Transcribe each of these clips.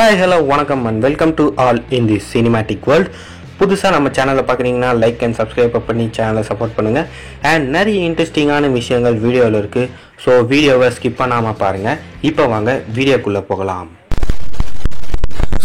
Hi hello வணக்கம் and welcome to all in the cinematic world. புதுசாக நம்ம சேனலை பார்க்குறீங்கன்னா லைக் அண்ட் சப்ஸ்கிரைப் பண்ணி சேனலை சப்போர்ட் பண்ணுங்கள். அண்ட் நிறைய இன்ட்ரெஸ்டிங்கான விஷயங்கள் வீடியோவில் இருக்குது. ஸோ வீடியோவை ஸ்கிப் பண்ணாமல் பாருங்கள். இப்போ வாங்க வீடியோக்குள்ளே போகலாம்.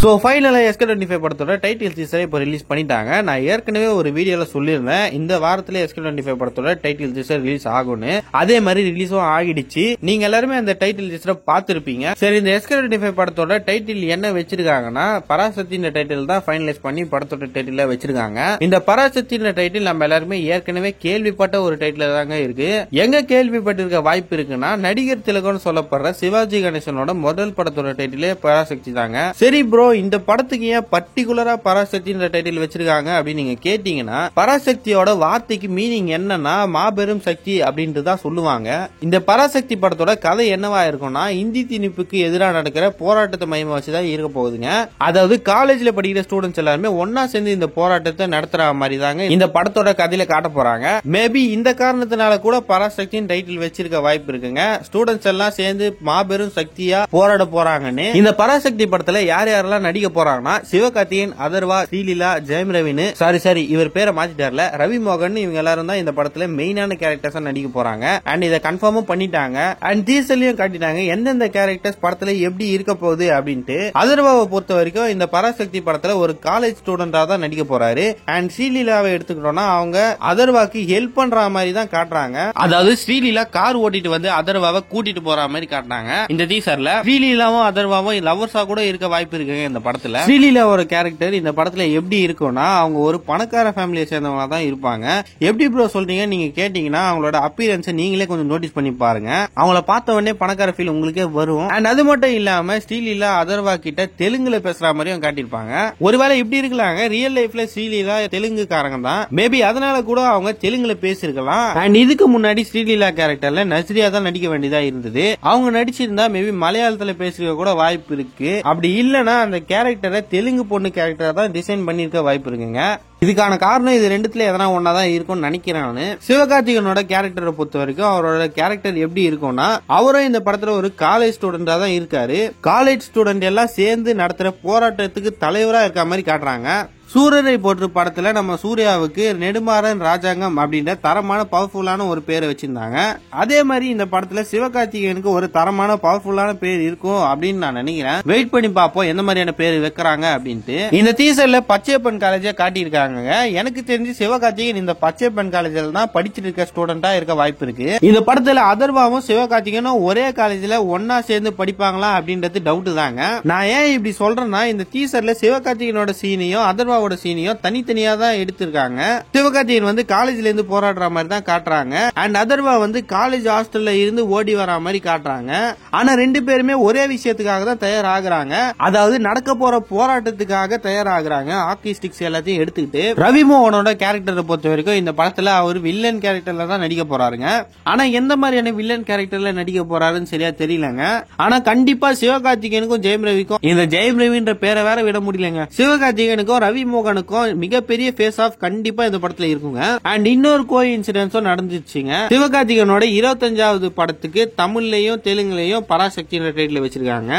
ஸோ ஃபைனலாக SK25 படத்தோட டைட்டில் டீசரை இப்போ ரிலீஸ் பண்ணிட்டாங்க. நான் ஏற்கனவே ஒரு வீடியோவில் சொல்லியிருந்தேன், இந்த வாரத்தில் SK25 படத்தோட டைட்டில் டீசர் ரிலீஸ் ஆகும்னு. அதே மாதிரி ரிலீஸும் ஆகிடுச்சு. நீங்க எல்லாருமே அந்த டைட்டில் டீசரை பார்த்துருப்பீங்க. சரி, இந்த SK25 படத்தோட டைட்டில் என்ன வச்சிருக்காங்கன்னா, பராசக்தின்ற டைட்டில் தான் ஃபைனலைஸ் பண்ணி படத்தோட டைட்டில வச்சிருக்காங்க. இந்த பராசக்தின்ற டைட்டில் நம்ம எல்லாருமே ஏற்கனவே கேள்விப்பட்ட ஒரு டைட்டில் தாங்க இருக்கு. எங்க கேள்விப்பட்டிருக்க வாய்ப்பு இருக்குன்னா, நடிகர் திலகம்னு சொல்லப்படுற சிவாஜி கணேசனோட முதல் படத்தோட டைட்டிலே பராசக்தி தாங்க. சரி ப்ரோ, இந்த படத்துக்கு ஏன் பர்டிகுலரா பராசக்தின்ற டைட்டில் வச்சிருக்காங்க அப்படின்னு நீங்க கேட்டீங்கன்னா, பராசக்தியோட வார்த்தைக்கு மீனிங் என்னன்னா மாபெரும் சக்தி அப்படின்ட்டு தான் சொல்லுவாங்க. இந்த பராசக்தி படத்தோட கதை என்னவா இருக்கும்னா, இந்தி திணிப்புக்கு எதிராக நடக்கிற போராட்டத்தை மையமா வச்சுதான் இருக்க போகுதுங்க. அதாவது காலேஜ்ல படிக்கிற ஸ்டூடெண்ட்ஸ் எல்லாருமே ஒன்னா சேர்ந்து இந்த போராட்டத்தை நடத்துற மாதிரி தாங்க இந்த படத்தோட கதையில காட்ட போறாங்க. மேபி இந்த காரணத்தினால கூட பராசக்தியின் டைட்டில் வச்சிருக்க வாய்ப்பு இருக்குங்க. ஸ்டூடெண்ட்ஸ் எல்லாம் சேர்ந்து மாபெரும் சக்தியா போராட போறாங்கன்னு. இந்த பராசக்தி படத்துல யார் யாரெல்லாம் நடிக்க போறாங்கன்னா, சிவகார்த்திகேயன், அதர்வா, ஸ்ரீலீலா, ஜெயம் ரவின்னு சாரி இவர் பேரை மாத்திட்டார்ல, ரவி மோகன், இவங்க எல்லாரும் தான் இந்த படத்துல மெயினான கேரக்டர்ஸா நடிக்க போறாங்க. அண்ட் இதை கன்ஃபார்மும் பண்ணிட்டாங்க. அண்ட் டீசர்லயும் காட்டிட்டாங்க எந்தெந்த கேரக்டர்ஸ் படத்துல எப்படி இருக்க போகுது அப்படின்ட்டு. அதர்வாவை பொறுத்த வரைக்கும் இந்த பராசக்தி படத்துல ஒரு காலேஜ் ஸ்டூடெண்டா தான் நடிக்க போறாரு. அண்ட் ஸ்ரீலீலாவை எடுத்துக்கிட்டோம்னா, அவங்க அதர்வாக்கு ஹெல்ப் பண்ற மாதிரி தான் காட்டுறாங்க. அதாவது ஸ்ரீலீலா கார் ஓட்டிட்டு வந்து அதர்வாவை கூட்டிட்டு போற மாதிரி காட்டுறாங்க இந்த டீசர்ல. ஸ்ரீலீலாவும் அதர்வாவும் லவர்ஸா கூட இருக்க வாய்ப்பு இருக்கு இந்த படத்துல. ஸ்ரீலீலாவோட கேரக்டர் இந்த படத்துல எப்படி இருக்கும்னா, அவங்க ஒரு பணக்கார ஃபேமிலியை சேர்ந்தவங்க தான் இருப்பாங்க. எப்படி ப்ரோ சொல்றீங்க நீங்க கேட்டீங்கன்னா, அவங்களோட அப்பியரன்ஸ் நீங்களே கொஞ்சம் நோட்டீஸ் பண்ணி பாருங்க. அவங்கள பார்த்த உடனே பணக்கார ஃபீல் உங்களுக்கே வரும். அண்ட் அது மட்டும் இல்லாம ஸ்ரீலீலா அதர்வா கிட்ட தெலுங்குல பேசுற மாதிரியும் காட்டியிருப்பாங்க. ஒருவேளை இப்படி இருக்கலாங்க, ரியல் லைஃப்ல ஸ்ரீலீலா தெலுங்குக்காரங்க தான். மேபி அதனால கூட அவங்க தெலுங்குல பேசிருக்கலாம். அண்ட் இதுக்கு முன்னாடி ஸ்ரீலீலா கேரக்டர்ல நஸ்ரியா தான் நடிக்க வேண்டியதா இருந்தது. அவங்க நடிச்சிருந்தா மேபி மலையாளத்துல பேசிருக்க கூட வாய்ப்பு இருக்கு. அப்படி இல்லனா அந்த கேரக்டரை தெலுங்கு பொண்ணு கேரக்டரா தான் டிசைன் பண்ணிருக்க வாய்ப்பு இருக்குங்க. இதுக்கான காரணம் இது ரெண்டுத்துல எதனா ஒன்னாதான் இருக்கும்னு நினைக்கிறேன். சிவகார்த்திகேயனோட கேரக்டரை பொறுத்த வரைக்கும் அவரோட கேரக்டர் எப்படி இருக்கும்னா, அவரும் இந்த படத்துல ஒரு காலேஜ் ஸ்டூடெண்டா தான் இருக்காரு. காலேஜ் ஸ்டூடெண்ட் எல்லாம் சேர்ந்து நடத்துற போராட்டத்துக்கு தலைவரா இருக்க மாதிரி காட்டுறாங்க. சூரரை போற்று படத்துல நம்ம சூர்யாவுக்கு நெடுமாறன் ராஜாங்கம் அப்படின்ற தரமான பவர்ஃபுல்லான ஒரு பேரை வச்சிருந்தாங்க. அதே மாதிரி இந்த படத்துல சிவகார்த்திகேயனுக்கு ஒரு தரமான பவர்ஃபுல்லான பேர் இருக்கும் அப்படின்னு நான் நினைக்கிறேன். வெயிட் பண்ணி பார்ப்போம் எந்த மாதிரியான பேர் வைக்கிறாங்க அப்படின்ட்டு. இந்த டீசர்ல பச்சையப்பன் காலேஜா காட்டியிருக்காங்க. எனக்கு தெரிஞ்சு சிவகார்த்திகேயன் இந்த பச்சையப்பன் காலேஜ்ல தான் படிச்சிட்டு இருக்க ஸ்டூடெண்டா இருக்க வாய்ப்பு இருக்கு. இந்த படத்துல அதர்வாவும் சிவகார்த்திகேயனும் ஒரே காலேஜ்ல ஒன்னா சேர்ந்து படிப்பாங்களா அப்படின்றது டவுட் தாங்க. நான் ஏன் இப்படி சொல்றேன்னா, இந்த டீசர்ல சிவகார்த்திகேயனோட சீனையும் அதர்வா சீனியும் தனித்தனியா தான் எடுத்திருக்காங்க. சிவகார்த்திகேயன் வந்து காலேஜ்ல இருந்து போராடுற மாதிரி தான் காட்டுறாங்க. அண்ட் அதர்வா வந்து காலேஜ் ஹாஸ்டல்ல இருந்து ஓடி வர மாதிரி காட்டுறாங்க. ஆனா ரெண்டு பேருமே ஒரே விஷயத்துக்காக தான் தயாராகிறாங்க. அதாவது நடக்க போற போராட்டத்துக்காக தயாராகிறாங்க. ஹாக்கி ஸ்டிக்ஸ் எல்லாத்தையும் எடுத்துக்கிட்டு. ரவி மோகனோட கேரக்டரை பொறுத்த வரைக்கும் இந்த படத்துல அவர் வில்லன் கேரக்டர்ல தான் நடிக்க போறாருங்க. ஆனா எந்த மாதிரியான வில்லன் கேரக்டர்ல நடிக்க போறாருன்னு சரியா தெரியலங்க. ஆனா கண்டிப்பா சிவகார்த்திகேயனுக்கும் ஜெயம் ரவிக்கும், இந்த ஜெயம் ரவின்ற பேரை வேற விட முடியலங்க, சிவகார்த்திகேயனுக்கும் ரவி மோகனுக்கும் மிகப்பெரிய ஃபேஸ் ஆஃப் கண்டிப்பா இந்த படத்துல இருக்குங்க. அண்ட் இன்னொரு கோஇன்சிடென்ஸும் நடந்துச்சுங்க. சிவகார்த்திகேயனோட 25வது படத்துக்கு தமிழ்லயும் தெலுங்குலயும் பராசக்தி டைட்டில் வச்சிருக்காங்க.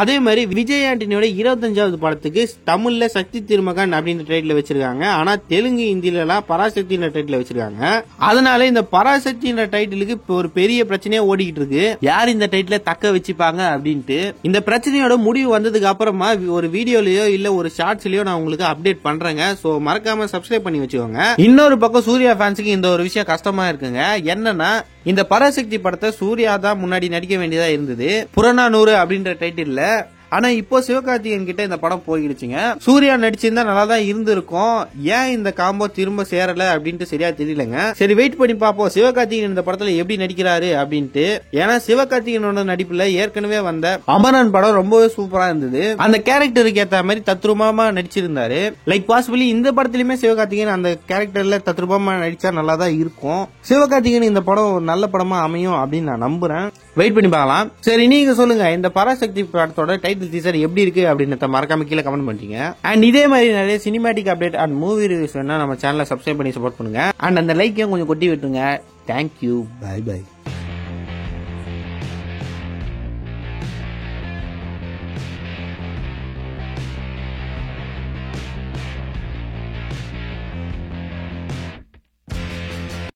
அதே மாதிரி விஜய் ஆண்டனியோட 25வது படத்துக்கு தமிழ்ல சக்தி திருமகன் அப்படின்ற டைட்டில் வச்சிருக்காங்க. ஆனா தெலுங்கு ஹிந்தில எல்லாம் பராசக்தி டைட்டில் வச்சிருக்காங்க. அதனால இந்த பராசக்தி டைட்டிலுக்கு ஒரு பெரிய பிரச்சனையா ஓடிக்கிட்டு இருக்கு. யார் இந்த டைட்டில தக்க வச்சுப்பாங்க அப்படின்ட்டு. இந்த பிரச்சனையோட முடிவு வந்ததுக்கு அப்புறமா ஒரு வீடியோலயோ இல்ல ஒரு ஷார்ட்ஸ்லயோ நான் உங்களுக்கு அப்டேட் பண்றேங்க. சோ மறக்காம சப்ஸ்கிரைப் பண்ணி வச்சுக்கோங்க. இன்னொரு பக்கம் சூர்யா ஃபேன்ஸுக்கு இந்த ஒரு விஷயம் கஷ்டமா இருக்குங்க. என்னன்னா, இந்த பராசக்தி படத்தை சூர்யா தான் முன்னாடி நடிக்க வேண்டியதா இருந்தது, புறநானூறு அப்படின்ற டைட்டில்ல. ஆனா இப்போ சிவகார்த்திகேயன் கிட்ட இந்த படம் போயிடுச்சுங்க. சூர்யா நடிச்சிருந்தா நல்லா தான் இருந்திருக்கும். ஏன் இந்த காம்போ திரும்ப சேரல அப்படின்ட்டு சரியா தெரியலங்க. சரி, வெயிட் பண்ணி பாப்போம் சிவகார்த்திகேயன் இந்த படத்துல எப்படி நடிக்கிறாரு அப்படின்ட்டு. ஏன்னா சிவகார்த்திகேயனோட நடிப்புல ஏற்கனவே வந்த அமரன் படம் ரொம்பவே சூப்பரா இருந்தது. அந்த கேரக்டருக்கு ஏத்த மாதிரி தத்ரூபமா நடிச்சிருந்தாரு. லைக் பாசிபிளி இந்த படத்திலுமே சிவகார்த்திகேயன் அந்த கேரக்டர்ல தத்ரூபமா நடிச்சா நல்லா தான் இருக்கும். சிவகார்த்திகேயன் இந்த படம் ஒரு நல்ல படமா அமையும் அப்படின்னு நான் நம்புறேன். வெயிட் பண்ணி பார்க்கலாம். சரி, நீங்க சொல்லுங்க இந்த பராசக்தி படத்தோட டைட்டில் டீசர் எப்படி இருக்கு அப்படின்னு மறக்காம கீழே கமெண்ட் பண்ணிட்டீங்க. அண்ட் இதே மாதிரி நிறைய cinematic update and movie reviews வேணா நம்ம சேனலை சப்ஸ்கிரைப் பண்ணி சப்போர்ட் பண்ணுங்க. அண்ட் அந்த லைக்கையும் கொஞ்சம் கொட்டி விட்டுருங்க. Thank you, bye by.